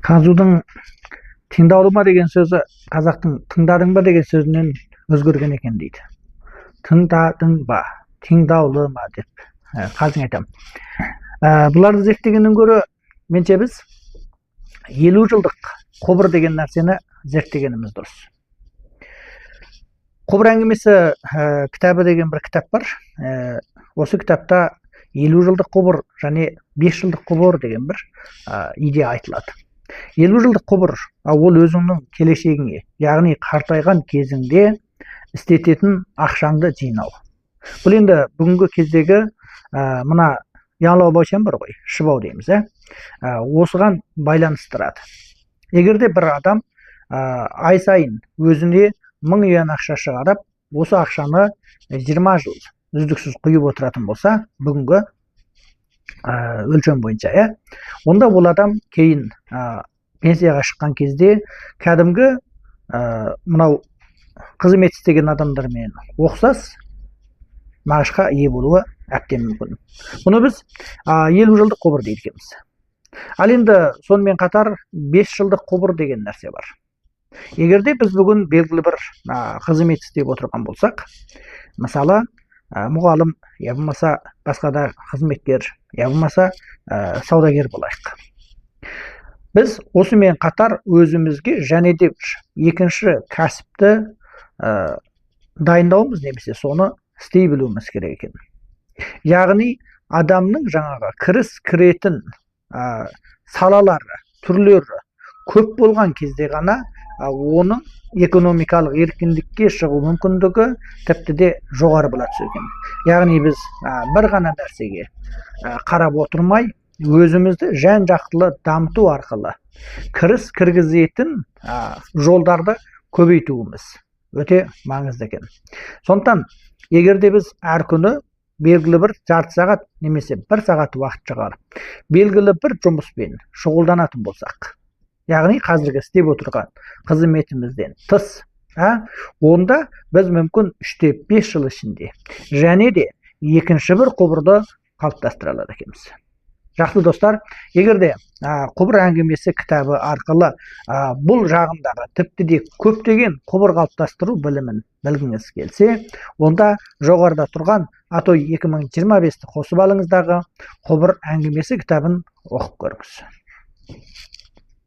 Қазудың тыңдаулы ма деген сөзі қазақтың тыңдадың ба деген сөзінен өзгерген екен дейді. Тыңдадың ба, тыңдаулы ма деп қалжың айтамын. Бұларды зерттегеннен гөрі менше біз 50 жылдық құбыр деген нәрсені зерттегеніміз дұрыс. Құбыр әңгімесі кітабы деген бір кітап бар. Осы кітапта 50 жылдық құбыр және 5 жылдық құбыр деген бір идея айтылады. 50 жылдық құбыр ол өзіңнің келешегіңе, яғни қартайған кезіңде істететін ақшаңды жинау. Бұл енді бүгінгі кездегі мына ұялы бойшам бар ғой, шыбау дейміз, осыған байланыстырады. Егерде бір адам ай сайын өзіне 1000 юан ақша шығарып, осы ақшаны 20 жыл үздіксіз құйып отыратын болса, бүгінгі өлшем бойынша, онда ол адам кейін пенсияға шыққан кезде кәдімгі мынау қызмет істеген адамдармен ұқсас мағышқа ие болуы әбден мүмкін. Бұны біз 50 жылдық құбыр дейді екенбіз. Ал енді сонымен қатар 5 жылдық құбыр деген нәрсе бар. Егерде біз бүгін белгілі бір қызмет істеп отырған болсақ, мысалы мұғалім, я болмаса басқа да қызметкер, я болмаса саудагер болайық. Біз осымен қатар өзімізге және де екінші кәсіпті дайындауымыз немесе соны істей білуіміз керек екен. Яғни адамның жаңағы кіріс кіретін салалары, түрлері көп болған кезде ғана оның экономикалық еркіндікке шығу мүмкіндігі тіпті де жоғары болады екен. Яғни біз бір ғана нәрсеге қарап отырмай, өзімізді жан-жақтылы дамыту арқылы кіріс кіргізетін жолдарды көбейтуіміз өте маңызды екен. Сондықтан, егерде біз әр күні белгілі бір жарты сағат немесе 1 сағат уақыт шығарып, белгілі бір жұмыспен шұғылданатын болсақ, яғни қазіргі істеп отырған қызметімізден тыс, онда біз мүмкін 3-5 жыл ішінде және де екінші бір құбырды қалыптастыра алады екенбіз. Жақсы достар, егерде құбыр әңгімесі кітабы арқылы бұл жағындағы тіпті де көптеген құбыр қалыптастыру білімін білгіңіз келсе, онда жоғарыда тұрған Атой 2025-ті қосып алыңыздағы құбыр әңгімесі кітабын оқып көріңіз.